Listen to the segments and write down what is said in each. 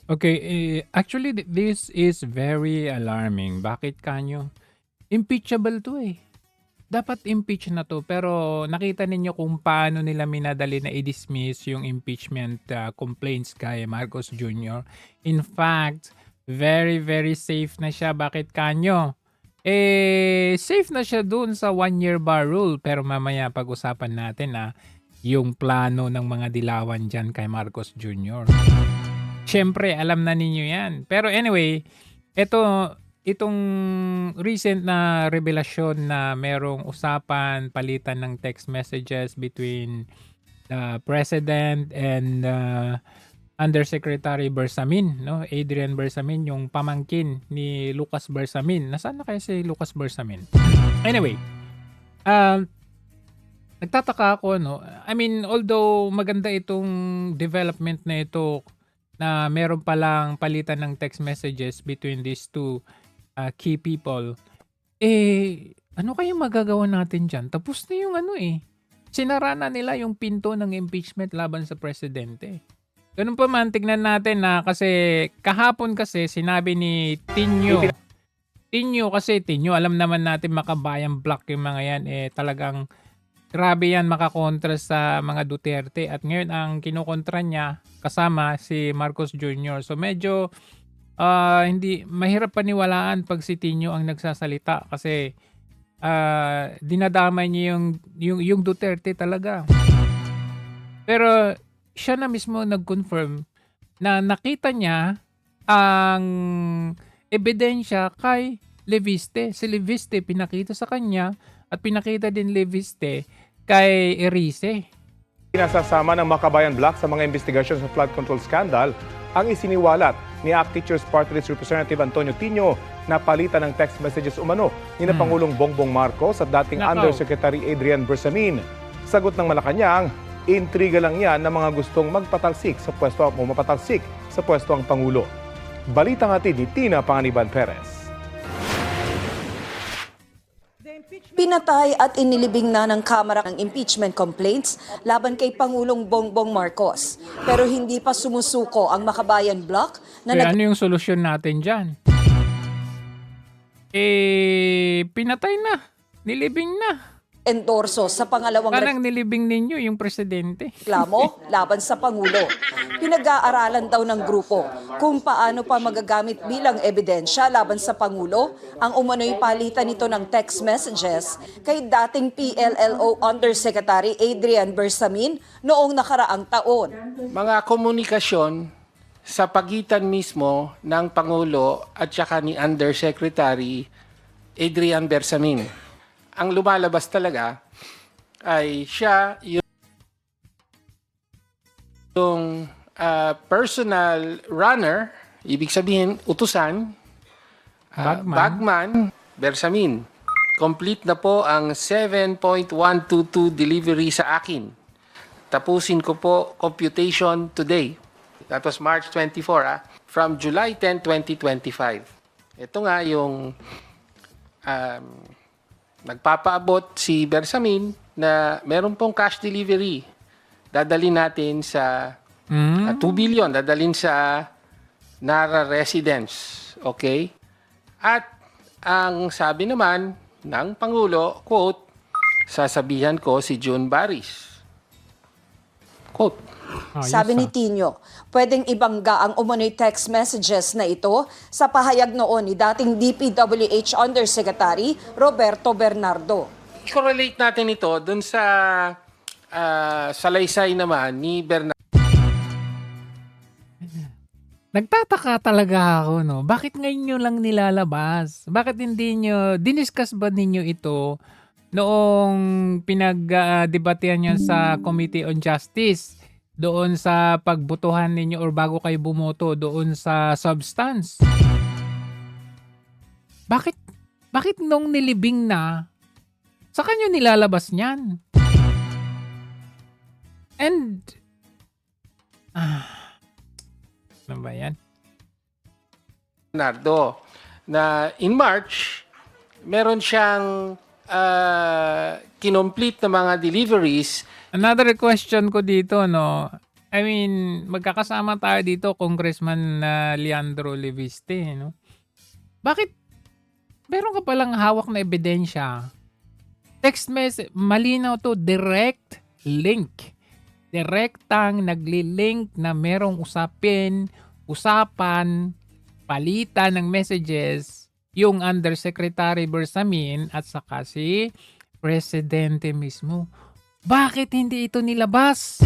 Okay, actually this is very alarming. Bakit kanyo? Impeachable 'to, eh. Dapat impeach na 'to, pero nakita ninyo kung paano nila minadali na i-dismiss yung impeachment, complaints kay Marcos Jr. In fact, very, very safe na siya. Bakit kanyo? Safe na siya dun sa 1 year bar rule, pero mamaya pag-usapan natin, yung plano ng mga dilawan diyan kay Marcos Jr. Siyempre alam na ninyo 'yan. Pero anyway, itong recent na revelasyon na merong usapan, palitan ng text messages between the President and, Undersecretary Bersamin, 'no, Adrian Bersamin, yung pamangkin ni Lucas Bersamin. Nasaan na kaya si Lucas Bersamin? Anyway, um, nagtataka ako 'no, I mean although maganda itong development na ito na meron palang palitan ng text messages between these two key people, ano kayang magagawa natin diyan? Tapos na yung ano, sinara na nila yung pinto ng impeachment laban sa presidente. Ganun pa man, tignan natin na kasi kahapon kasi sinabi ni Tinyo kasi Tinyo, alam naman natin makabayang block yung mga yan, talagang grabe yan makakontra sa mga Duterte at ngayon ang kinukontra niya kasama si Marcos Jr. So medyo hindi mahirap paniwalaan pag si Tinyo ang nagsasalita kasi dinadamay niya yung Duterte talaga. Pero siya na mismo nag-confirm na nakita niya ang ebidensya kay Leviste. Si Leviste pinakita sa kanya at pinakita din Leviste kay Erice. Pinasasama ng Makabayan Black sa mga investigasyon sa flood control scandal ang isiniwalat ni ACT Teachers Party List Representative Antonio Tinio na palitan ng text messages umano ni na Pangulong Bongbong Marcos at dating Undersecretary Adrian Bersamin. Sagot ng Malacanang, intriga lang yan ng mga gustong magpatalsik sa pwesto o mapatalsik sa pwesto ang Pangulo. Balitang hatid ni Tina Panganiban Perez. Pinatay at inilibing na ng Kamara ang impeachment complaints laban kay Pangulong Bongbong Marcos. Pero hindi pa sumusuko ang Makabayan Bloc na ano yung solusyon natin dyan? Pinatay na. Nilibing na. endorso sa pangalawang Parang nilibing ninyo yung presidente. reklamo laban sa Pangulo. Pinag-aaralan daw ng grupo kung paano pa magagamit bilang ebidensya laban sa Pangulo ang umano'y palitan nito ng text messages kay dating PLLO Undersecretary Adrian Bersamin noong nakaraang taon. Mga komunikasyon sa pagitan mismo ng Pangulo at saka ni Undersecretary Adrian Bersamin. Ang lumalabas talaga ay siya yung personal runner, ibig sabihin utusan, bagman, Bersamin. Complete na po ang 7.122 delivery sa akin. Tapusin ko po computation today. That was March 24, from July 10, 2025. Ito nga yung nagpapaabot si Bersamin na meron pong cash delivery. Dadalhin natin sa 2 billion, dadalhin sa Nara residence. Okay? At ang sabi naman ng Pangulo, quote, sasabihan ko si June Baris. Quote. Sabi ni Tinio, pwedeng ibangga ang umano'y text messages na ito sa pahayag noon ni dating DPWH Undersecretary Roberto Bernardo. I-correlate natin ito dun sa salaysay naman ni Bernardo. Nagtataka talaga ako, no? Bakit ngayon nyo lang nilalabas? Bakit hindi nyo, diniscuss ba ninyo ito noong pinag-debatehan nyo sa Committee on Justice? Doon sa pagbotohan ninyo or bago kayo bumoto doon sa substance? Bakit nung nilibing na, sa kanyo nilalabas niyan? And, ano ba yan? Bernardo, na in March, meron siyang kinomplete na mga deliveries. Another question ko dito, no, I mean, magkakasama tayo dito, Congressman Leandro Leviste, no? Bakit meron ka palang hawak na ebidensya? Text message, malinaw to, direct link. Direktang nagli-link na merong usapan, palitan ng messages yung Undersecretary Bersamin at saka si Presidente mismo. Bakit hindi ito nilabas?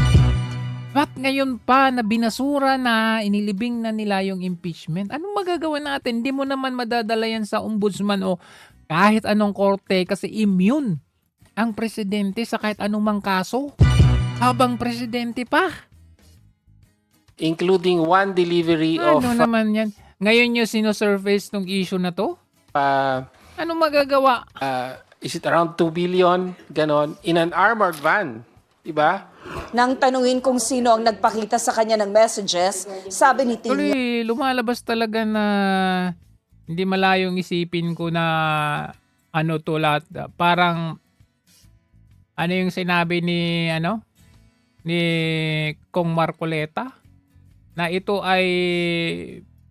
Ba't ngayon pa na binasura na, inilibing na nila yung impeachment? Anong magagawa natin? Hindi mo naman madadala yan sa ombudsman o kahit anong korte kasi immune ang presidente sa kahit anumang kaso. Habang presidente pa. Including one delivery of Ano naman yan? Ngayon nyo sinosurface tong issue na to? Anong magagawa? is it around 2 billion, ganon, in an armored van. Diba? Nang tanungin kung sino ang nagpakita sa kanya ng messages, sabi ni Tino, Tuloy, lumalabas talaga na hindi malayong isipin ko na ano to lahat. Parang ano yung sinabi ni ni Kong Marcoleta na ito ay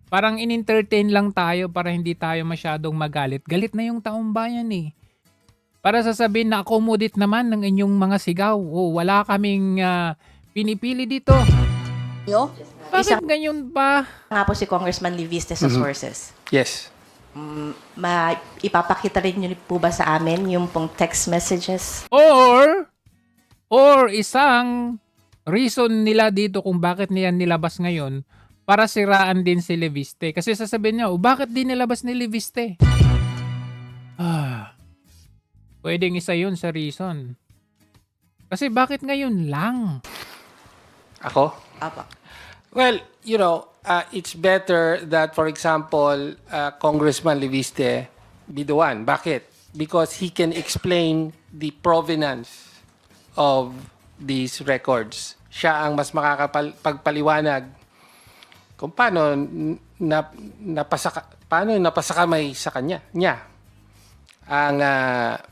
parang in-entertain lang tayo para hindi tayo masyadong magalit. Galit na yung taong bayan eh. Para sasabihin na accommodate naman ng inyong mga sigaw. O wala kaming pinipili dito. Bakit ganyan pa? Nga po si Congressman Leviste sa sources. Yes. Ipapakita rin niyo po ba sa amin yung pong text messages? Or isang reason nila dito kung bakit niya nilabas ngayon para siraan din si Leviste. Kasi sasabihin niya, bakit din nilabas ni Leviste? Pwedeng isa yun sa reason. Kasi bakit ngayon lang? Ako? Apa. Well, it's better that, for example, Congressman Leviste be the one. Bakit? Because he can explain the provenance of these records. Siya ang mas makakapagpaliwanag kung paano napasakamay sa niya ang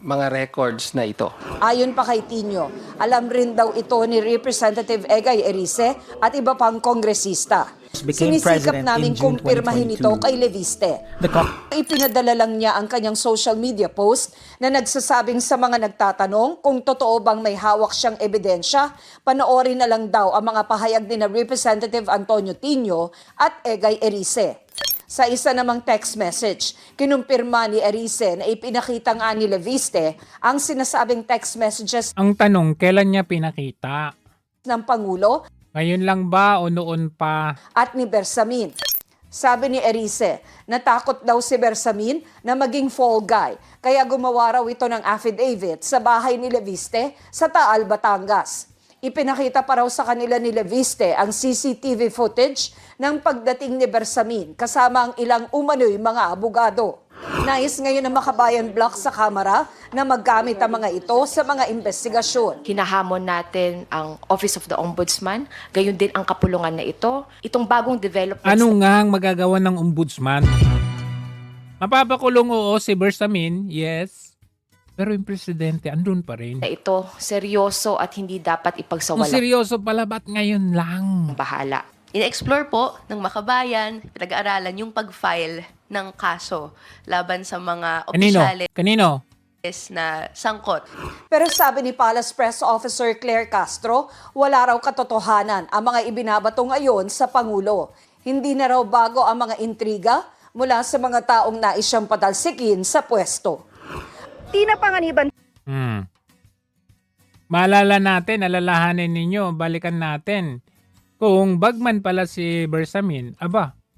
mga records na ito. ayon pa kay Tino, alam rin daw ito ni Representative Egay Erice at iba pang kongresista. Sinisikap namin kumpirmahin ito kay Leviste. Ipinadala lang niya ang kanyang social media post na nagsasabing sa mga nagtatanong kung totoo bang may hawak siyang ebidensya, panoorin na lang daw ang mga pahayag ni na Representative Antonio Tino at Egay Erice. Sa isa namang text message, kinumpirma ni Erice na ipinakita nga ni Leviste ang sinasabing text messages Ang tanong, kailan niya pinakita? ng Pangulo Ngayon lang ba o noon pa? at ni Bersamin. Sabi ni Erice, natakot daw si Bersamin na maging fall guy, kaya gumawa raw ito ng affidavit sa bahay ni Leviste sa Taal, Batangas. Ipinakita pa raw sa kanila ni Leviste ang CCTV footage ng pagdating ni Bersamin kasama ang ilang umano'y mga abogado. Nais ngayon ng Makabayan Block sa Kamara na maggamit ang mga ito sa mga investigasyon. Hinahamon natin ang Office of the Ombudsman, gayon din ang kapulungan na ito. Itong bagong developments Ano nga ang magagawa ng ombudsman? Mapapakulong oo si Bersamin, yes. Pero yung presidente, andun pa rin. na ito, seryoso at hindi dapat Kung ipagsawala seryoso pala, ba't ngayon lang? ng bahala. In-explore po ng Makabayan, pinag-aaralan yung pag-file ng kaso laban sa mga opisyales Kanino? na sangkot. Pero sabi ni Palace Press Officer Claire Castro, wala raw katotohanan ang mga ibinabato ngayon sa Pangulo. Hindi na raw bago ang mga intriga mula sa mga taong nais siyang patalsikin sa pwesto. Tina Panganiban. Maalala natin, alalahanin ninyo, balikan natin. Kung bagman pala si Bersamin,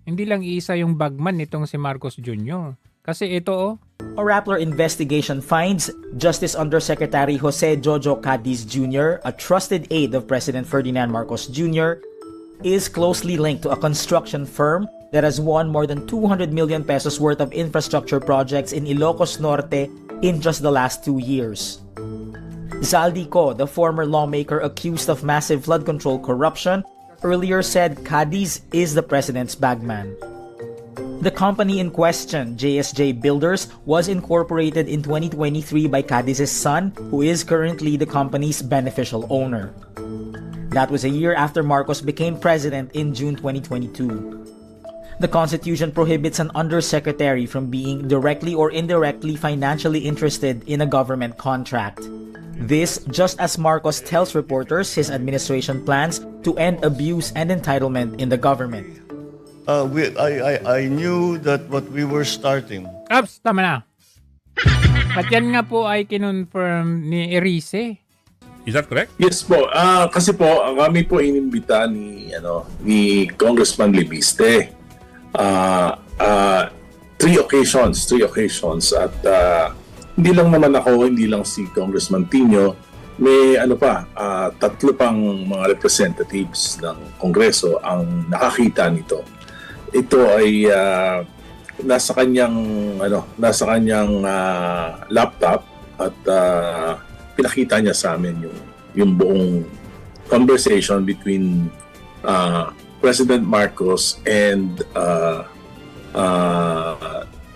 hindi lang isa yung bagman nitong si Marcos Jr. Kasi ito A Rappler investigation finds Justice Undersecretary Jose Jojo Cadiz Jr., a trusted aide of President Ferdinand Marcos Jr., is closely linked to a construction firm that has won more than 200 million pesos worth of infrastructure projects in Ilocos Norte in just the last 2 years. Zaldi Co, the former lawmaker accused of massive flood control corruption, earlier said Cadiz is the president's bagman. The company in question, JSJ Builders, was incorporated in 2023 by Cadiz's son, who is currently the company's beneficial owner. That was a year after Marcos became president in June 2022. The Constitution prohibits an undersecretary from being directly or indirectly financially interested in a government contract. This, just as Marcos tells reporters his administration plans to end abuse and entitlement in the government. I knew that what we were starting. Ups, tama na. At yan nga po ay kinonfirm ni Erice. Is that correct? Yes po. Kasi po kami po inimbita ni Congressman Libiste. Three occasions at hindi lang naman ako, hindi lang si Congressman Tino, may tatlo pang mga representatives ng Kongreso ang nakakita nito. Ito ay nasa kanyang laptop at pinakita niya sa amin yung buong conversation between President Marcos and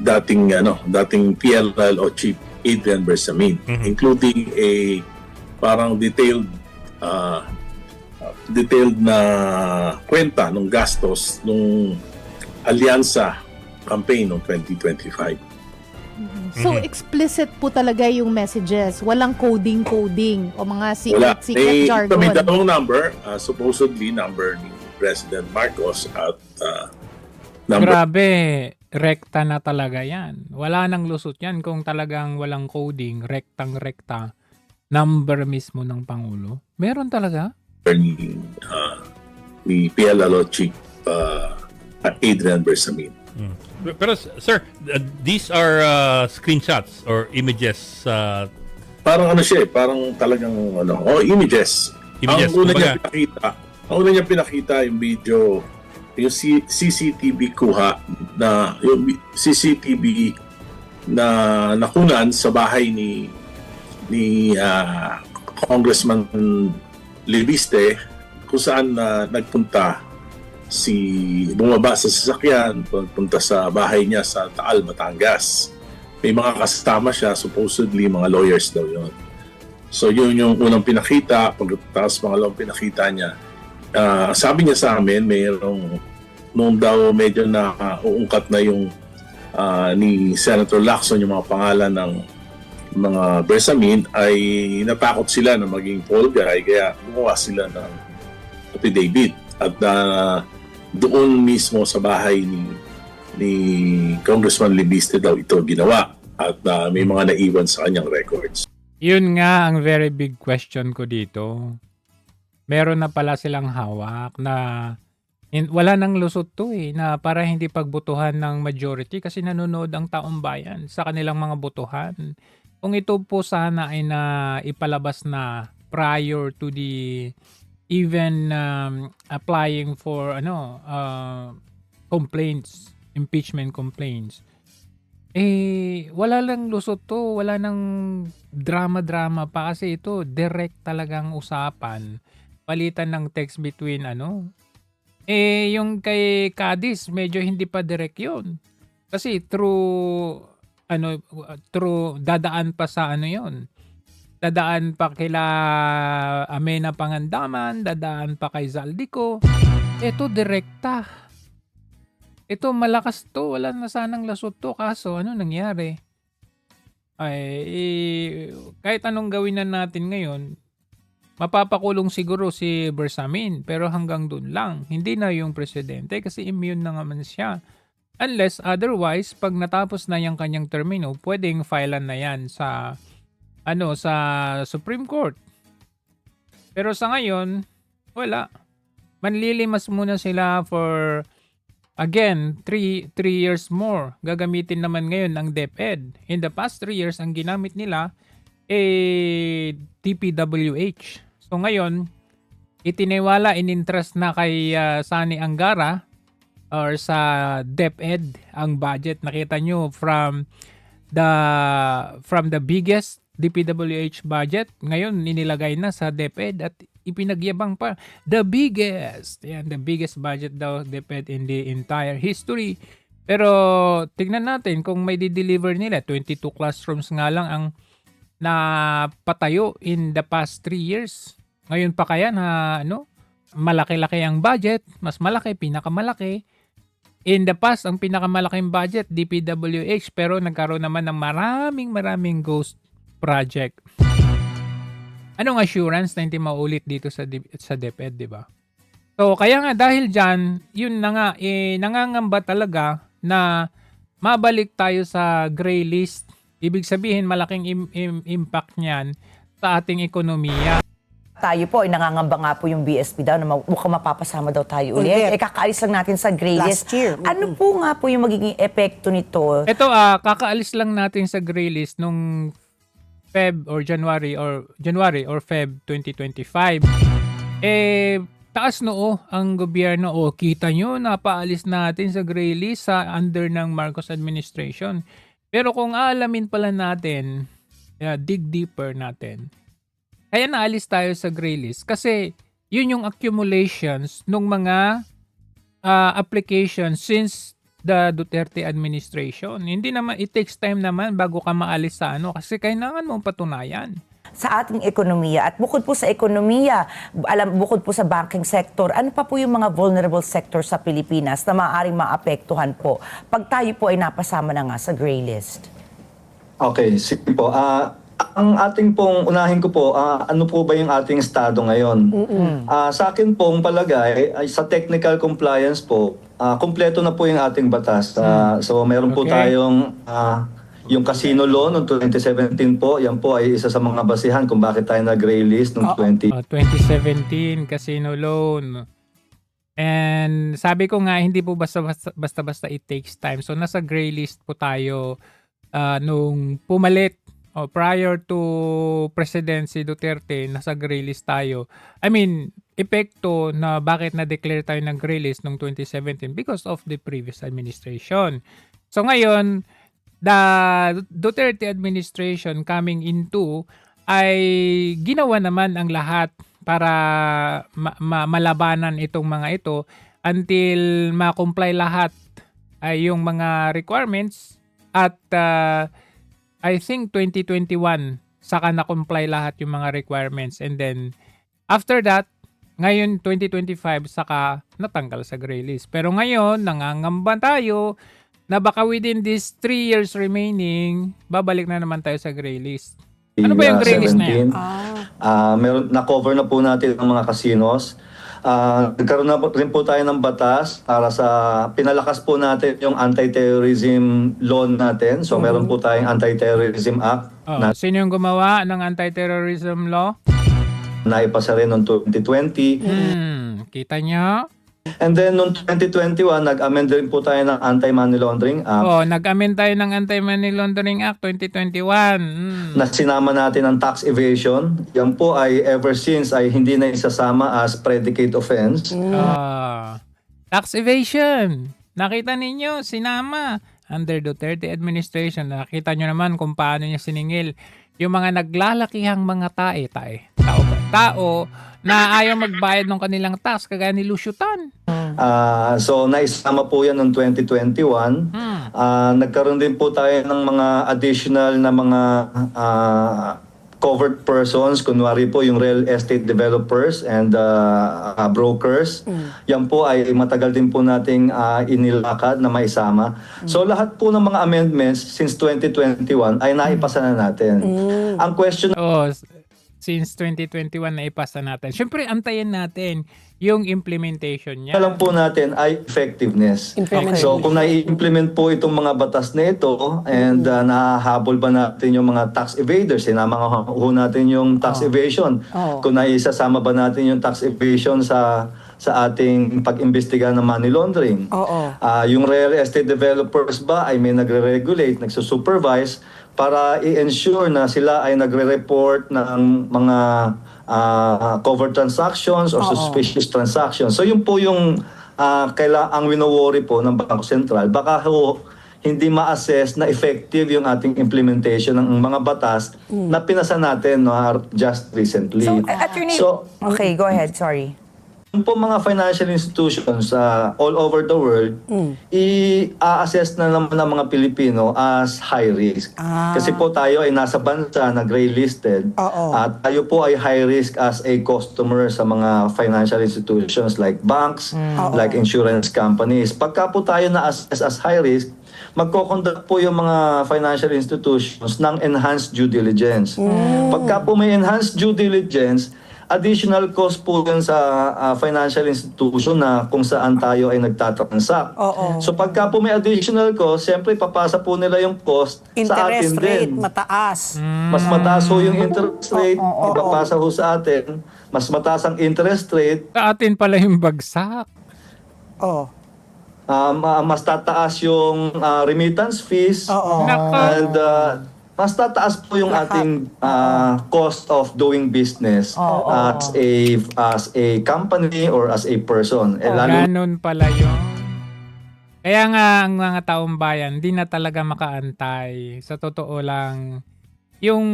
dating PLLO Chief Adrian Bersamin, including a parang detailed na kwenta ng gastos ng alyansa campaign noong 2025. So explicit po talaga yung messages, walang coding o mga Wala. secret jargon. May dalawang number, supposedly number ni President Marcos at number. Grabe, rekta na talaga yan. Wala nang lusot yan kung talagang walang coding, rektang-rekta, number mismo ng Pangulo. Meron talaga? Ni PLLO Chief Adrian Bersamin. Pero sir, these are screenshots or images. Parang parang talagang images. Images, Ang una niya pinakita yung video, yung CCTV kuha yung CCTV na nakunan sa bahay ni Congressman Libiste, kung saan nagpunta bumaba sa sasakyan, punta sa bahay niya sa Taal, Batangas. May mga kasama siya, supposedly mga lawyers daw yun. So yun yung unang pinakita. Pagkatapos pangalawang pinakita niya, sabi niya sa amin, nung daw medyo na uungkat na yung ni Senator Lacson yung mga pangalan ng mga Bersamin, ay natakot sila na maging fall guy, kaya gumawa sila ng affidavit. At doon mismo sa bahay ni Congressman Libiste daw ito ginawa. At may mga naiwan sa kanyang records. Yun nga ang very big question ko dito. Meron na pala silang hawak na wala nang lusot to na para hindi pagbutuhan ng majority kasi nanonood ang taong bayan sa kanilang mga butuhan. Kung ito po sana ay ipalabas na prior to the even applying for complaints, impeachment complaints, wala lang lusot to, wala nang drama-drama pa kasi ito direct talagang usapan, palitan ng text between yung kay Cadiz medyo hindi pa direct yun kasi through dadaan pa sa yun, dadaan pa kila Amena Pangandaman, dadaan pa kay Zaldico. Ito direkta. Ito malakas to, wala na sanang lasot to. Kaso ano nangyari? Kahit anong gawin na natin ngayon, mapapakulong siguro si Bersamin, pero hanggang dun lang. Hindi na yung presidente kasi immune na naman siya. Unless otherwise, pag natapos na yung kanyang termino, pwedeng filean na yan sa Supreme Court. Pero sa ngayon, wala. Manlilimas muna sila for again 3 years more. Gagamitin naman ngayon ang DepEd. In the past 3 years ang ginamit nila DPWH. So ngayon, itiniwala in interest na kay Sani Angara or sa DepEd ang budget. Nakita nyo from the biggest DPWH budget, ngayon inilagay na sa DepEd at ipinagyabang pa the biggest budget daw DepEd in the entire history. Pero tignan natin kung may di-deliver nila. 22 classrooms nga lang ang napatayo in the past 3 years. Ngayon pa kaya na malaki-laki ang budget, mas malaki, pinakamalaki. In the past, ang pinakamalaking budget, DPWH, pero nagkaroon naman ng maraming ghost project. Anong assurance na hindi maulit dito sa DepEd, di ba? So, kaya nga dahil dyan, yun na nga, nangangamba talaga na mabalik tayo sa gray list. Ibig sabihin, malaking impact niyan sa ating ekonomiya. Tayo po ay nangangamba nga po yung BSP daw na mukhang mapapasama daw tayo ulit. Kakaalis lang natin sa gray list. Last year. Ano po nga po yung magiging epekto nito? Ito, kakaalis lang natin sa gray list nung Feb or January or Feb 2025. Taas noo ang gobyerno. Kita nyo, napaalis natin sa gray list sa under ng Marcos administration. Pero kung aalamin pala natin, dig deeper natin, kaya naalis tayo sa gray list kasi yun yung accumulations ng mga applications since the Duterte administration. Hindi naman, it takes time naman bago ka maalis sa kasi kailangan mong patunayan. Sa ating ekonomiya at bukod po sa ekonomiya, bukod po sa banking sector, ano pa po yung mga vulnerable sector sa Pilipinas na maaaring maapektuhan po pag tayo po ay napasama na nga sa gray list? Okay, sige po. Ang ating pong, unahin ko po, ano po ba yung ating estado ngayon? Sa akin pong palagay, ay sa technical compliance po, kumpleto na po yung ating batas. So meron po tayong yung casino law noong 2017 po, yan po ay isa sa mga basihan kung bakit tayo na-gray list noong 2017, casino loan. And sabi ko nga, hindi po basta-basta it takes time. So nasa gray list po tayo nung pumalit prior to Presidency Duterte, nasa gray list tayo. I mean, epekto na bakit na-declare tayo ng gray list noong 2017 because of the previous administration. So ngayon, the Duterte administration coming into ay ginawa naman ang lahat para malabanan itong mga ito until ma-comply lahat ay yung mga requirements at I think 2021 saka na-comply lahat yung mga requirements and then after that ngayon 2025 saka natanggal sa gray list. Pero ngayon nangangamba tayo na baka within these 3 years remaining babalik na naman tayo sa gray list. Ano ba yung gray list na yan? Meron, na-cover na po natin ang mga casinos. Nagkaroon na rin po tayo ng batas para sa pinalakas po natin yung anti-terrorism law natin. So meron po tayong Anti-Terrorism Act na Sino yung gumawa ng anti-terrorism law? naipasa rin noong 2020. Kita nyo? And then noong 2021, nag-amend rin po tayo ng Anti-Money Laundering Act. Nag-amend tayo ng Anti-Money Laundering Act 2021. Na sinama natin ang tax evasion. Yan po ay ever since ay hindi na isasama as predicate offense. Tax evasion. Nakita ninyo, sinama under Duterte administration. Nakita nyo naman kung paano niya siningil yung mga naglalakihang mga tao na ayaw magbayad ng kanilang tax kagaya ni Lucio Tan. So naisama po yan noong 2021. Nagkaroon din po tayo ng mga additional na mga covered persons, kunwari po yung real estate developers and brokers. Yan po ay matagal din po nating inilakad na maisama. So lahat po ng mga amendments since 2021 ay naipasa na natin. Ang question since 2021 na ipasa natin. Siyempre, antayin natin yung implementation niya. alam po natin ay effectiveness. So kung na-implement po itong mga batas na ito and nahahabol ba natin yung mga tax evaders, sinama natin yung tax evasion. Kung naisasama ba natin yung tax evasion sa ating pag-imbestiga ng money laundering. Yung real estate developers ba ay may nagre-regulate, nagsusupervise para i-ensure na sila ay nagre-report ng mga covert transactions or suspicious transactions. So yun po yung ang wino-worry po ng Bangko Sentral. Baka hindi ma-assess na effective yung ating implementation ng mga batas na pinasa natin just recently. Okay, go ahead. Sorry. yung po mga financial institutions all over the world, i-assess na naman ng mga Pilipino as high risk. Kasi po tayo ay nasa bansa na gray listed at tayo po ay high risk as a customer sa mga financial institutions like banks, like insurance companies. Pagka po tayo na-assess as high risk, magko-conduct po yung mga financial institutions ng enhanced due diligence. Pagka po may enhanced due diligence, additional cost po yun sa financial institution na kung saan tayo ay nagtatransact. So pagka po may additional cost, siyempre papasa po nila yung cost sa atin Interest rate, din. mataas. Mas mataas ho yung interest rate, ipapasa ho sa atin. Mas mataas ang interest rate, Sa atin pala yung bagsak. mas tataas yung remittance fees, and mas tataas po yung ating cost of doing business as a company or as a person. Ganun pala yun. Kaya nga ang mga taong bayan, di na talaga makaantay. Sa totoo lang, yung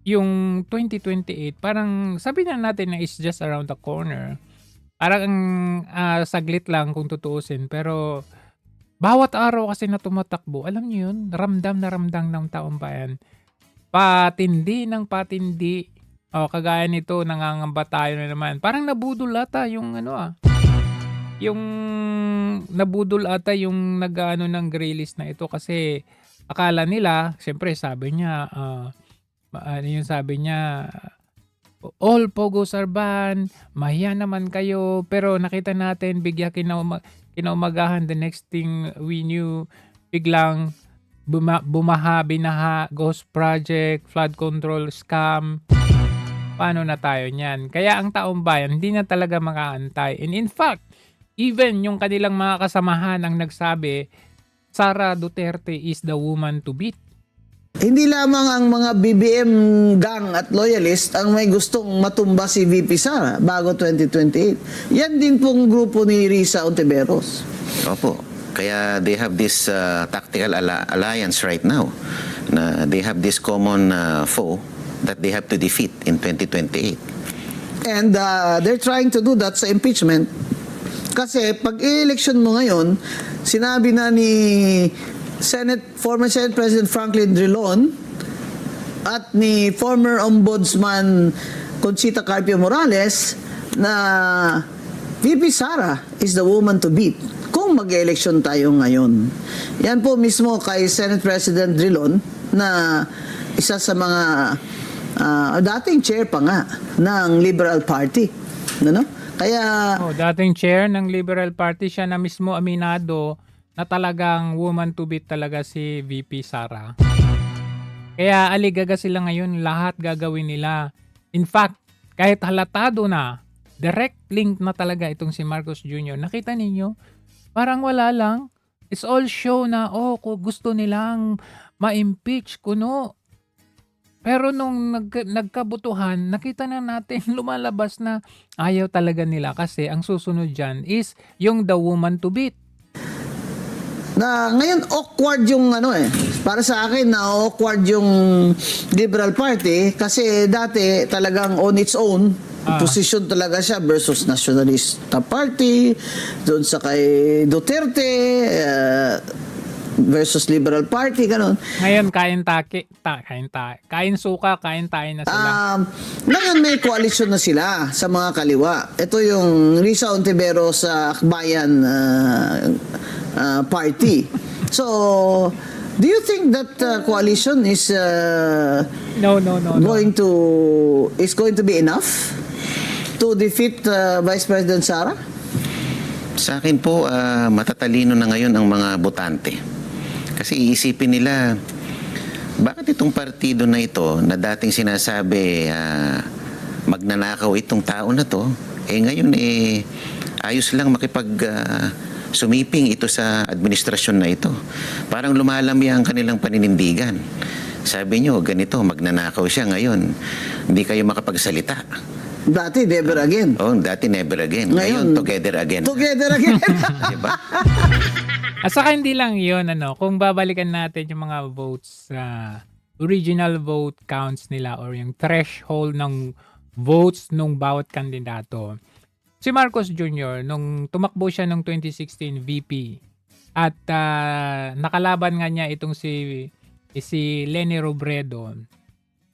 2028, parang sabi na natin na it's just around the corner. Parang saglit lang kung tutuusin. Pero bawat araw kasi na tumatakbo, alam niyo yun, ramdam na ramdam ng taong bayan. Patindi ng patindi. Kagaya nito, nangangamba tayo na naman. Parang nabudol ata yung yung nabudol ata yung nag-ano ng gray list na ito kasi akala nila, siyempre sabi niya, all pogos are banned, mahiya naman kayo, pero nakita natin, bigla kinaumagahan, the next thing we knew, biglang binaha, ghost project, flood control scam. Paano na tayo niyan? Kaya ang taong bayan, hindi na talaga makaantay. And in fact, even yung kanilang mga kasamahan ang nagsabi, Sara Duterte is the woman to beat. Hindi lamang ang mga BBM gang at loyalist ang may gustong matumba si VP Sara bago 2028. Yan din pong grupo ni Risa Ontiveros. Opo. Kaya they have this tactical alliance right now. Na they have this common foe that they have to defeat in 2028. And they're trying to do that sa impeachment. Kasi pag i-election mo ngayon, sinabi na ni former Senate President Franklin Drilon at ni former Ombudsman Conchita Carpio Morales na VP Sara is the woman to beat kung mag-election tayo ngayon. Yan po mismo kay Senate President Drilon na isa sa mga dating chair pa nga ng Liberal Party. Ano? Kaya dating chair ng Liberal Party, siya na mismo aminado na talagang woman to beat talaga si VP Sara. Kaya aligaga sila ngayon, lahat gagawin nila. In fact, kahit halatado na, direct link na talaga itong si Marcos Jr. Nakita ninyo? Parang wala lang. It's all show na, kung gusto nilang ma-impeach, kuno. Pero nung nagkabutuhan, nakita na natin lumalabas na ayaw talaga nila kasi ang susunod dyan is yung the woman to beat. Na ngayon awkward yung para sa akin na awkward yung Liberal Party kasi dati talagang on its own position talaga siya versus Nationalista Party, doon sa kay Duterte, versus Liberal Party, ganun. Ngayon, kain suka, kain tayo na sila. Ngayon may koalisyon na sila sa mga kaliwa. Ito yung Risa Ontiveros sa Akbayan Party. So, do you think that coalition is going to be enough to defeat Vice President Sara? Sa akin po, matatalino na ngayon ang mga botante. Kasi iisipin nila, bakit itong partido na ito na dating sinasabi magnanakaw itong tao na to, ngayon ayos lang sumiping ito sa administrasyon na ito. Parang lumalami ang kanilang paninindigan. Sabi nyo, ganito, magnanakaw siya ngayon. Hindi kayo makapagsalita. Dati, never again. Dati never again. Ngayon together again. Together again. Diba? At saka hindi lang yun, kung babalikan natin yung mga votes, original vote counts nila or yung threshold ng votes nung bawat kandidato. si Marcos Jr. nung tumakbo siya nung 2016 VP at nakalaban nga niya itong si Leni Robredo,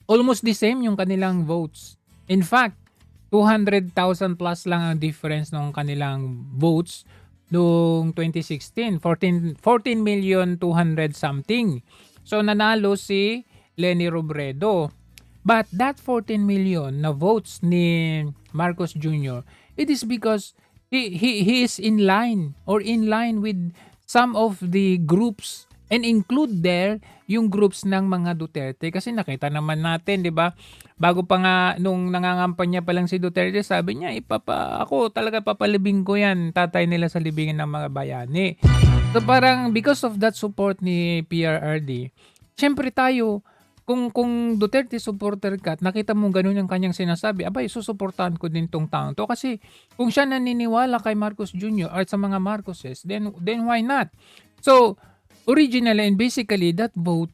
almost the same yung kanilang votes. In fact, 200,000 plus lang ang difference ng kanilang votes noong 2016. 14 million 200 something. So nanalo si Leni Robredo. But that 14 million na votes ni Marcos Jr., it is because he is in line with some of the groups, and include there yung groups ng mga Duterte. Kasi nakita naman natin, di ba? Bago pa nga nung nangangampanya pa lang si Duterte, sabi niya, ako talaga papalibing ko yan, tatay nila sa libingin ng mga bayani. So parang because of that support ni PRRD, syempre tayo, kung Duterte supporter ka at nakita mo ganun yung kanyang sinasabi, abay, susuportahan ko din tong taong to. Kasi kung siya naniniwala kay Marcos Jr. at sa mga Marcoses, then why not? So, originally and basically, that vote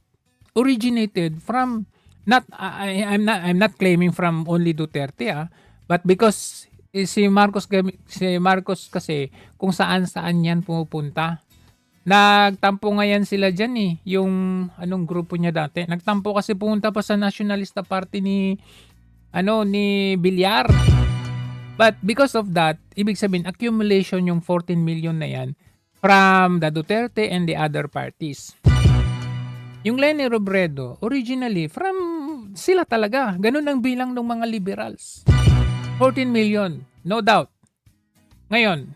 originated from, I'm not claiming from only Duterte, but because si Marcos kasi kung saan yan pumupunta. Nagtampo nga yan sila dyan yung anong grupo niya dati. Nagtampo kasi pumunta pa sa Nationalista Party ni Villar. But because of that, ibig sabihin accumulation yung 14 million na yan from the Duterte and the other parties. Yung Leni Robredo, originally from sila talaga. Ganun ang bilang ng mga liberals. 14 million, no doubt. Ngayon,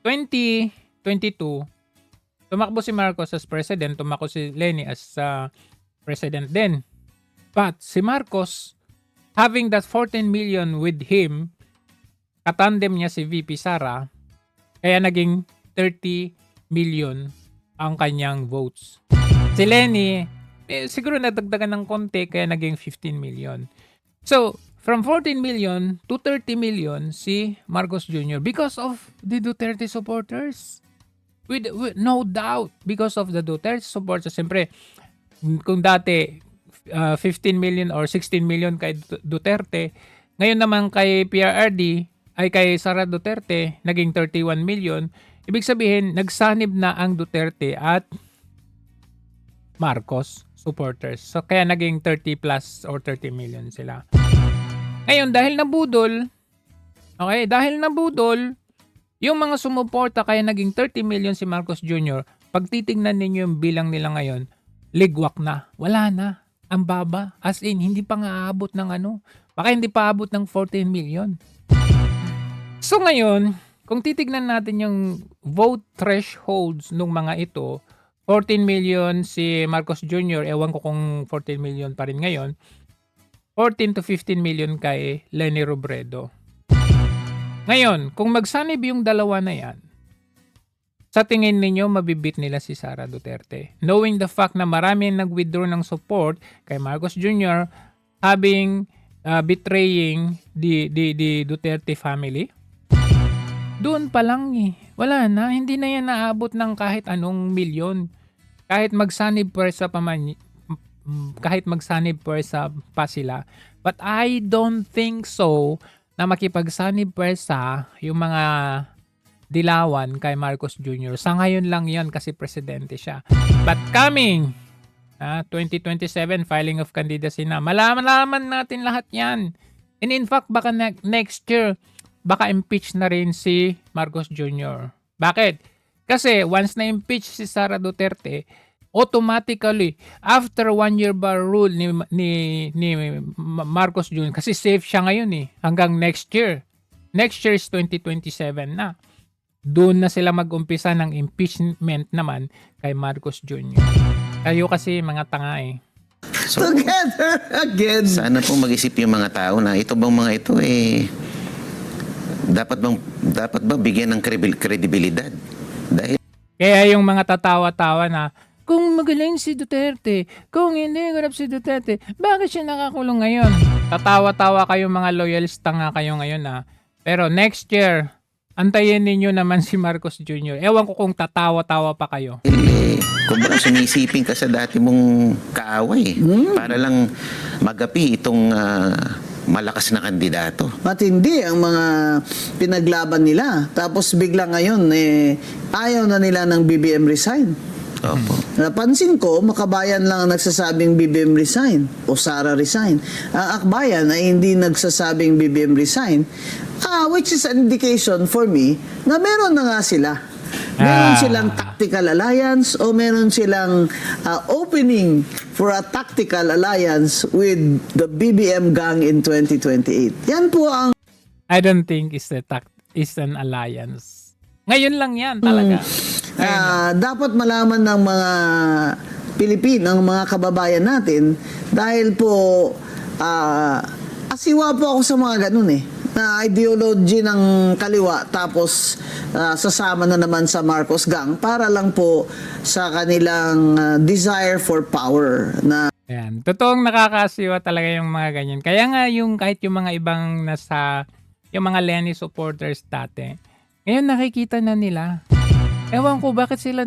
2022, tumakbo si Marcos as president, tumakbo si Leni as president din. But si Marcos, having that 14 million with him, katandem niya si VP Sara, kaya naging 30 million ang kanyang votes. Si Leni, siguro nadagdagan ng konti, kaya naging 15 million. So, from 14 million to 30 million si Marcos Jr. because of the Duterte supporters. With no doubt, because of the Duterte support. So, siyempre, kung dati 15 million or 16 million kay Duterte, ngayon naman kay PRRD, ay kay Sara Duterte, naging 31 million. Ibig sabihin, nagsanib na ang Duterte at Marcos supporters. So, kaya naging 30 plus or 30 million sila. Ngayon, dahil nabudol, yung mga sumuporta kaya naging 30 million si Marcos Jr., pag titingnan ninyo yung bilang nila ngayon, ligwak na. Wala na. Ang baba. As in, hindi pa nga aabot ng baka hindi pa aabot ng 14 million. So ngayon, kung titignan natin yung vote thresholds ng mga ito, 14 million si Marcos Jr., ewan ko kung 14 million pa rin ngayon, 14 to 15 million kay Leni Robredo. Ngayon, kung magsanib yung dalawa na yan, sa tingin ninyo mabibit nila si Sara Duterte. Knowing the fact na marami nag-withdraw ng support kay Marcos Jr. Betraying the Duterte family. Doon pa lang wala na, hindi na yan naabot ng kahit anong milyon. Kahit magsanib pwersa pa sila. But I don't think so na makipagsanib pwersa yung mga dilawan kay Marcos Jr. Sa ngayon lang yan kasi presidente siya. But coming 2027 filing of candidacy na, malaman natin lahat yan. And in fact, baka next year, baka impeach na rin si Marcos Jr. Bakit? Kasi once na impeach si Sara Duterte, automatically, after 1 year bar rule ni Marcos Jr., kasi safe siya ngayon hanggang next year. Next year is 2027 na. Doon na sila mag-umpisa ng impeachment naman kay Marcos Jr. Kayo kasi mga tanga So, together again. Sana po mag-isip yung mga tao na ito bang mga ito dapat ba bigyan ng kredibilidad? Dahil kaya yung mga tatawa-tawa na kung magaling si Duterte, kung hindi ganap si Duterte, bakit siya nakakulong ngayon? Tatawa-tawa kayo mga loyalista nga kayo ngayon Pero next year, antayin ninyo naman si Marcos Jr. Ewan ko kung tatawa-tawa pa kayo. Kumbaga sumisiping ka sa dati mong kaaway para lang magapi itong malakas na kandidato. Matindi ang mga pinaglaban nila. Tapos bigla ngayon, ayaw na nila ng BBM resign. Opo. Napansin ko, Makabayan lang ang nagsasabing BBM resign o Sara resign. Ang Akbayan ay hindi nagsasabing BBM resign, which is an indication for me na meron na nga sila. Meron silang tactical alliance o meron silang opening for a tactical alliance with the BBM gang in 2028. Yan po ang I don't think is an alliance. Ngayon lang yan talaga. dapat malaman ng mga Pilipino, ng mga kababayan natin, dahil po asiwa po ako sa mga ganun na ideology ng kaliwa, tapos sasama na naman sa Marcos gang para lang po sa kanilang desire for power na Ayan. Totoong nakakasiwa talaga yung mga ganyan. Kaya nga yung kahit yung mga ibang yung mga Lenny supporters dati, ngayon nakikita na nila. Ewan ko bakit sila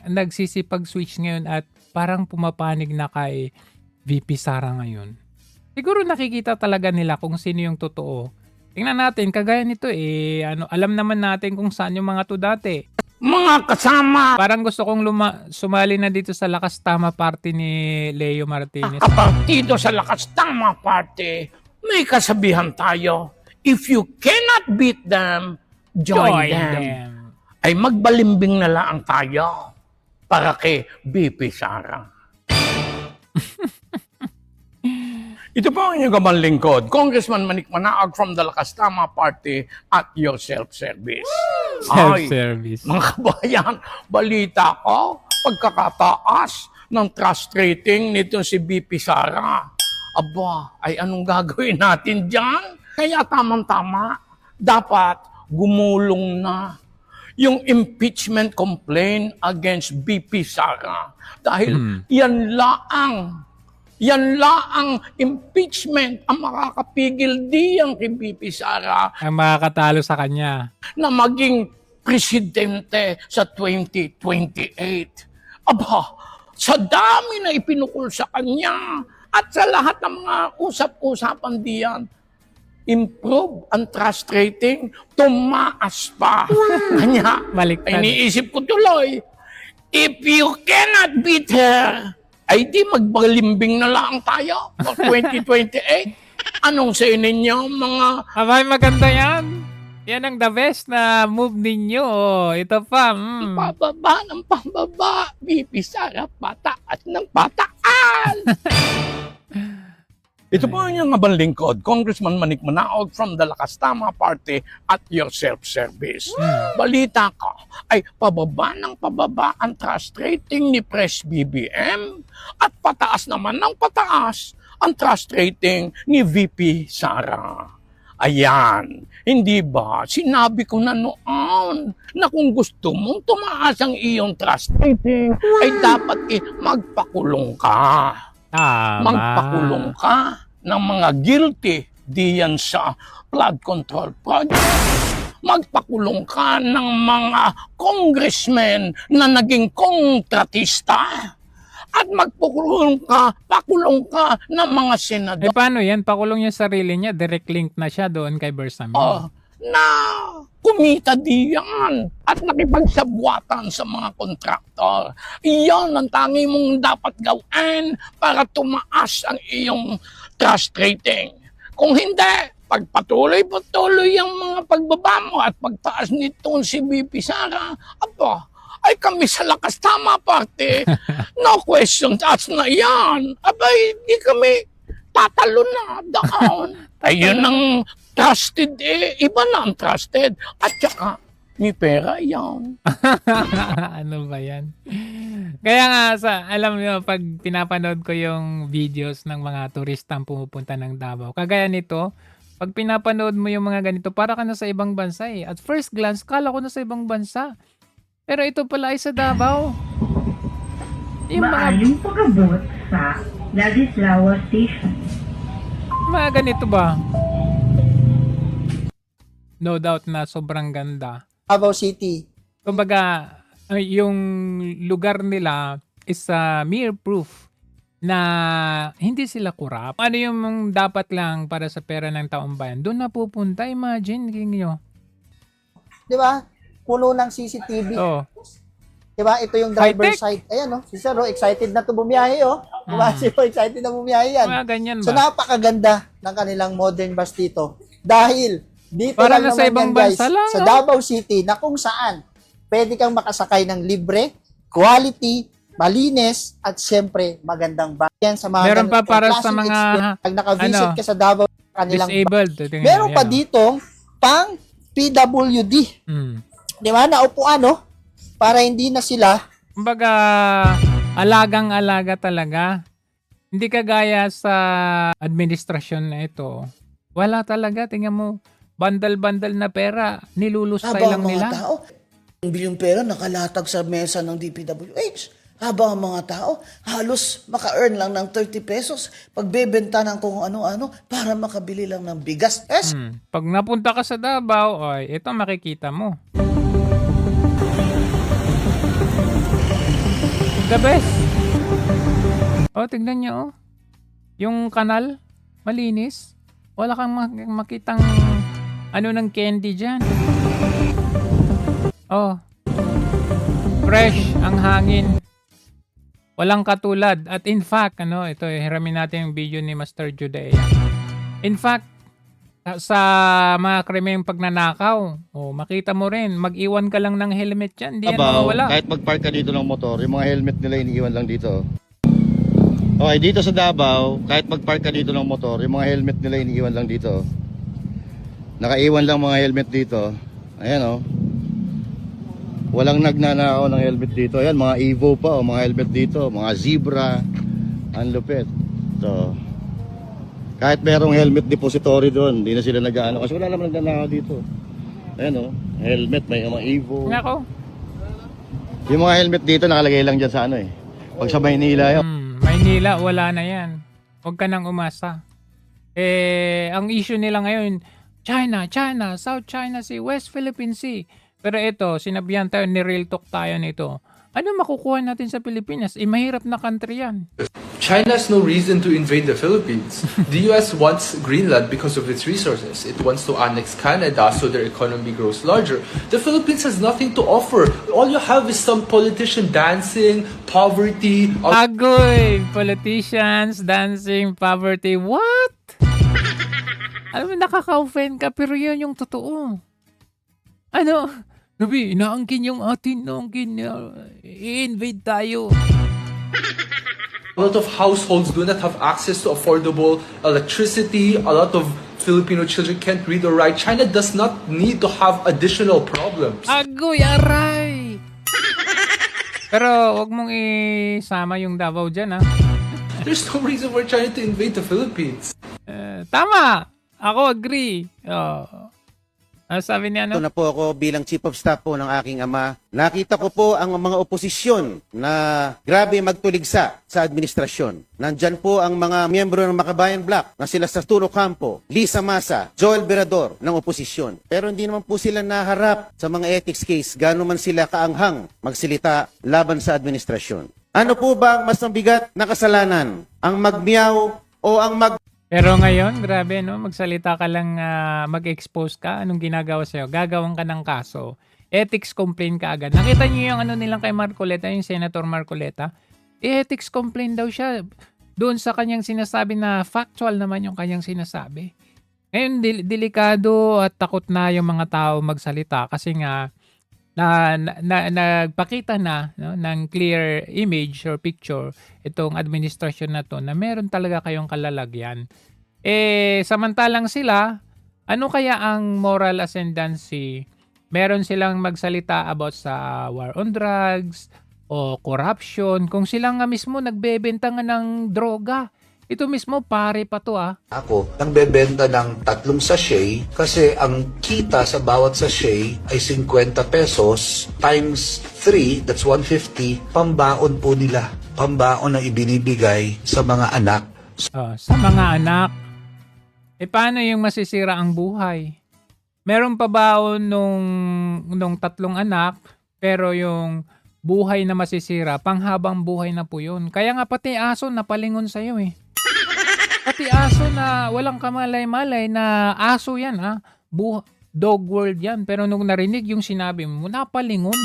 nagsisipag-switch ngayon at parang pumapanig na kay VP Sara ngayon. Siguro nakikita talaga nila kung sino yung totoo. Tingnan natin, kagaya nito alam naman natin kung saan yung mga to dati. Mga kasama! Parang gusto kong sumali na dito sa Lakas Tama Party ni Leo Martinez. Kapartido sa Lakas Tama Party, may kasabihan tayo, if you cannot beat them, join them. Ay magbalimbing na lang tayo para kay BP Sara. Ito po ang inyong gamang lingkod, Congressman Manik Manaog from the Lakas Tama Party at your self-service. Self-service. Mga kabayan, balita ko, pagkakataas ng trust rating nito si BP Sara. Aba, ay anong gagawin natin dyan? Kaya tamang-tama, dapat gumulong na yung impeachment complaint against BP Sara. Dahil yan laang impeachment ang makakapigil diyang kay BP Sara Ang makakatalo sa kanya. na maging presidente sa 2028. Aba, sa dami na ipinukul sa kanya at sa lahat ng mga usap-usapan diyan, improve ang trust rating, tumaas pa. Kanya, Baliktad. iniisip ko tuloy, if you cannot beat her, ay di magbalimbing na lang tayo for 2028. Anong sa ninyo, mga... Abay, maganda yan. Yan ang the best na move ninyo. Ito pa. Pababa ng pababa, BP Sara, pataas ng pataan. Ito po ang inyong abang lingkod, Congressman Manik Manaog from the Lakas Tama Party at your self-service. Balita ko ay pababa ng pababa ang trust rating ni Pres BBM at pataas naman ng pataas ang trust rating ni VP Sara. Ayan, hindi ba sinabi ko na noon na kung gusto mong tumaas ang iyong trust rating ay dapat magpakulong ka. Magpakulong ka ng mga guilty diyan sa flood control project. Magpakulong ka ng mga congressmen na naging kontratista. At pakulong ka ng mga senador. Paano yan? Pakulong niya sarili niya. Direct link na siya doon kay Bersamin. Na kumita diyan at nakipagsabwatan sa mga kontraktor. Iyon ang tangi mong dapat gawin para tumaas ang iyong trust rating. Kung hindi, pagpatuloy-patuloy ang mga pagbaba mo at pagtaas nito si BP Sara, ay kami sa Lakas Tama Party, no question asked na yan. Abay, di kami tatalo na doon. Ayun ang trusted iba na ang trusted. At saka, may pera yan. Ano ba yan? Kaya nga, alam niyo, pag pinapanood ko yung videos ng mga turistang pumupunta ng Davao, kagaya nito, pag pinapanood mo yung mga ganito, para ka na sa ibang bansa eh. At first glance, kala ko na sa ibang bansa. Pero ito pala ay sa Davao. Yung Maaling pag-abot sa Ladislao Station. Mga ganito ba? No doubt na sobrang ganda. Davao City. Kumbaga, yung lugar nila is a mere proof na hindi sila kurap. Ano yung dapat lang para sa pera ng taong bayan? Doon na pupunta. Imagine niyo. Di ba? Puno ng CCTV. Oh. Di ba? Ito yung driver High-tech. side. Ayan, oh. Si Sir, oh, excited na to bumiyahe, oh. Di ba? Si excited na bumiyahe yan. Mga ganyan So, ba? napakaganda ng kanilang modern bus dito. Dahil, dito Para lang na sa naman ibang yan, guys, bansa lang, sa no? Davao City, na kung saan pwede kang makasakay ng libre, quality, malinis, at syempre, magandang bayan sa mga Meron pa ganitong para sa klaseng mga, experience. Pag naka-visit ano, ka sa Davao, kanilang disabled. Tingnan meron mo, pa yan, oh. ditong pang PWD. Di ba? Naupuan, no? Para hindi na sila Kumbaga, alagang-alaga talaga. Hindi kagaya sa administrasyon na ito. Wala talaga. Tingnan mo, bandal-bandal na pera, nilulustay lang habang ang nila. mga tao, ang bilyong pera nakalatag sa mesa ng DPWH. Habang ang mga tao, halos maka-earn lang ng 30 pesos pagbebenta ng kung ano-ano para makabili lang ng bigas. Pag napunta ka sa Davao, ay, ito makikita mo. The best. Oh, tignan nyo, oh. Yung kanal, malinis. Wala kang makitang ano ng candy dyan. Oh. Fresh ang hangin. Walang katulad. At in fact, ito, hiramin natin yung video ni Master Judea. In fact, sa mga krimeng pagnanakaw, makita mo rin, mag-iwan ka lang ng helmet dyan. Hindi yan mawawala. kahit mag-park ka dito ng motor, yung mga helmet nila iniiwan lang dito. Okay, dito sa Davao, kahit mag-park ka dito ng motor, yung mga helmet nila iniiwan lang dito. Nakaiwan lang mga helmet dito. Ayan, oh. Walang nagnanakaw ng helmet dito. Ayan, mga Evo pa, mga helmet dito. Mga Zebra. Ang lupit. So, kahit merong helmet depository doon, hindi na sila nag-ano. Kasi wala naman nagnanakaw dito. Ayan, oh. Helmet, may mga Evo. Nako. Yung mga helmet dito, nakalagay lang dyan sa ano eh. Pag sa Maynila yun. Maynila, wala na yan. Huwag ka nang umasa. Ang issue nila ngayon, China, South China Sea, West Philippine Sea. Pero ito, sinabihan tayo, ni-real talk tayo nito. Ano makukuha natin sa Pilipinas? Mahirap na country yan. China has no reason to invade the Philippines. The US wants Greenland because of its resources. It wants to annex Canada so their economy grows larger. The Philippines has nothing to offer. All you have is some politician dancing, poverty. Agoy! Politicians, dancing, poverty. What? Alam mo, nakaka-offend ka, pero yun yung totoo. Ano? Sabi, inaangkin yung atin, i-invade tayo. A lot of households do not have access to affordable electricity. A lot of Filipino children can't read or write. China does not need to have additional problems. Agoy, aray! Pero wag mong isama yung Davao dyan, ha? There's no reason for China to invade the Philippines. Tama! Ako agree. Sabi niya, Ito na po ako bilang Chief of Staff po ng aking ama. Nakita ko po ang mga oposisyon na grabe magtuligsa sa administrasyon. Nandyan po ang mga miyembro ng Makabayan Bloc na sila Arturo Campo, Lisa Masa, Joel Berador ng oposisyon. Pero hindi naman po sila naharap sa mga ethics case gano'n man sila kaanghang magsilita laban sa administrasyon. Ano po ba ang mas mabigat na kasalanan? Ang magmiyaw o ang Pero ngayon, grabe, no? Magsalita ka lang, mag-expose ka, anong ginagawa sa'yo? Gagawan ka ng kaso. Ethics complaint ka agad. Nakita niyo yung ano nilang kay Marcoleta, yung Senator Marcoleta? Ethics complaint daw siya. Doon sa kanyang sinasabi na factual naman yung kanyang sinasabi. Ngayon, delikado at takot na yung mga tao magsalita kasi nga, nagpakita na no, ng clear image or picture itong administrasyon na to na meron talaga kayong kalalagyan. Samantalang sila, ano kaya ang moral ascendancy? Meron silang magsalita about sa war on drugs o corruption kung sila nga mismo nagbebenta nga ng droga. Ito mismo, pare pa to Ako, nang bebenta ng 3 sachet kasi ang kita sa bawat sachet ay 50 pesos times 3, that's 150, pambaon po nila. Pambaon na ibinibigay sa mga anak. Sa mga anak. Paano yung masisira ang buhay? Meron pa baon nung 3 anak, pero yung buhay na masisira, panghabang buhay na po yun. Kaya nga pati aso napalingon sa'yo eh. Pati aso na walang kamalay-malay na aso yan ha. Dog world yan. Pero nung narinig yung sinabi mo, napalingon.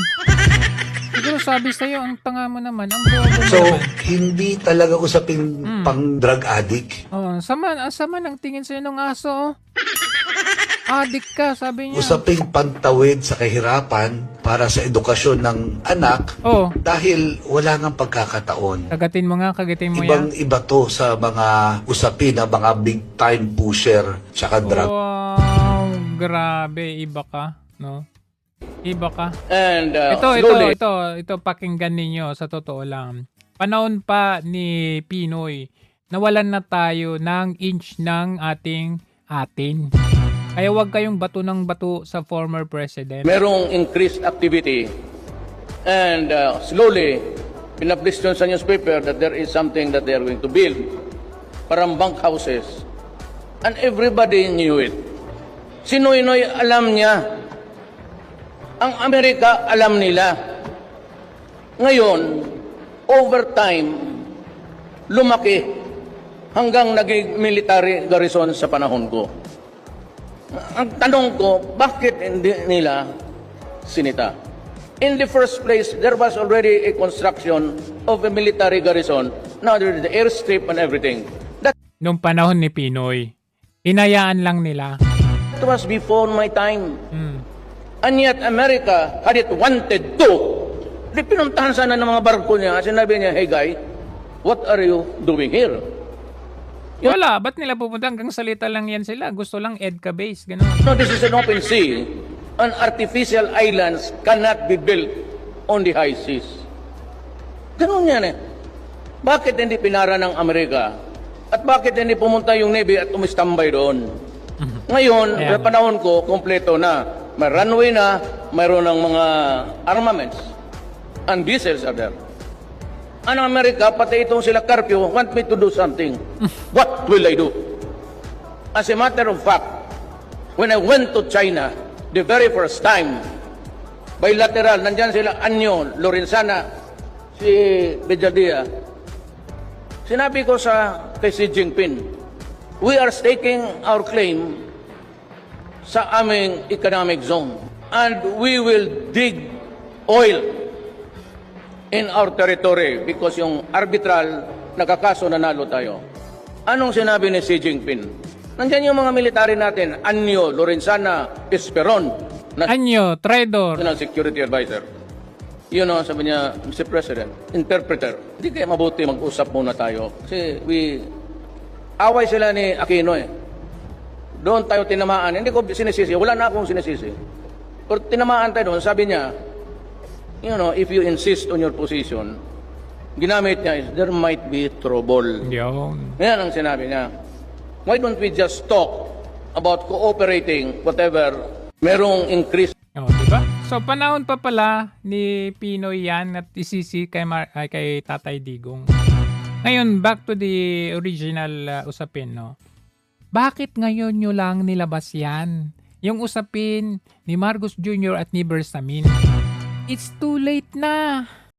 Siguro sabi sa'yo, ang tanga mo naman, ang bobo mo So, naman. hindi talaga usapin pang drug addict. Oh, ang sama ng tingin sa'yo ng aso. Oh. Addict ka, sabi niya. Usaping pantawid sa kahirapan para sa edukasyon ng anak Oh, dahil wala ngang pagkakataon. kagatin mo nga, kagatin mo yan. Ibang-iba to sa mga usapin ng mga big-time pusher tsaka drug. Wow, grabe, iba ka, no? Iba ka. And Ito, pakinggan ninyo sa totoo lang. Panahon pa ni Pinoy, nawalan na tayo ng inch ng atin. Kaya wag kayong bato ng bato sa former president. merong increased activity and slowly pinablish yun sa newspaper that there is something that they are going to build, parang bunk houses, and everybody knew it. Si Noynoy alam niya, ang Amerika alam nila. Ngayon, over time, lumaki hanggang naging military garrison sa panahon ko. Ang tanong ko, bakit hindi nila sinita? In the first place, there was already a construction of a military garrison. Now there is the airstrip and everything. That Nung panahon ni Pinoy, hinayaan lang nila. was before my time. And yet America had it wanted to. Di pinuntahan sana ng mga barko niya. Sinabi niya, hey guy, what are you doing here? Wala, ba't nila pupunta? Hanggang salita lang yan sila. Gusto lang EDCA base, gano'n. No, this is an open sea. And artificial islands cannot be built on the high seas. Ganun yan eh. Bakit hindi pinara ng Amerika? At bakit hindi pumunta yung Navy at umistambay doon? Ngayon, sa panahon ko, kompleto na. May runway na, mayroon ng mga armaments. And vessels are there. Ang Amerika, pati itong sila Carpio, want me to do something. What will I do? As a matter of fact, when I went to China, the very first time, bilateral, nandyan sila Anyo, Lorenzana, si Bejadia. Sinabi ko kay Xi Jinping, we are staking our claim sa aming economic zone and we will dig oil in our territory because yung arbitral nakakaso nanalo tayo. Anong sinabi ni Xi Jinping? Nandiyan yung mga military natin, Anyo, Lorenzana, Esperon, Anyo, traidor. National Security Advisor. You know, sabi niya, Mr. President, interpreter, hindi kaya mabuti mag-usap muna tayo. Kasi away sila ni Aquino eh. Doon tayo tinamaan. Hindi ko sinisisi. Wala na akong sinisisi. Pero tinamaan tayo doon. Sabi niya, you know, if you insist on your position, ginamit niya is, there might be trouble. Yun. Yan ang sinabi niya. Why don't we just talk about cooperating, whatever, merong increase. Oh, diba? So, panahon pa pala ni Pinoy yan at isisi kay Tatay Digong. Ngayon, back to the original usapin, no? Bakit ngayon nyo lang nilabas yan? Yung usapin ni Marcos Jr. at ni Bersamin. It's too late na.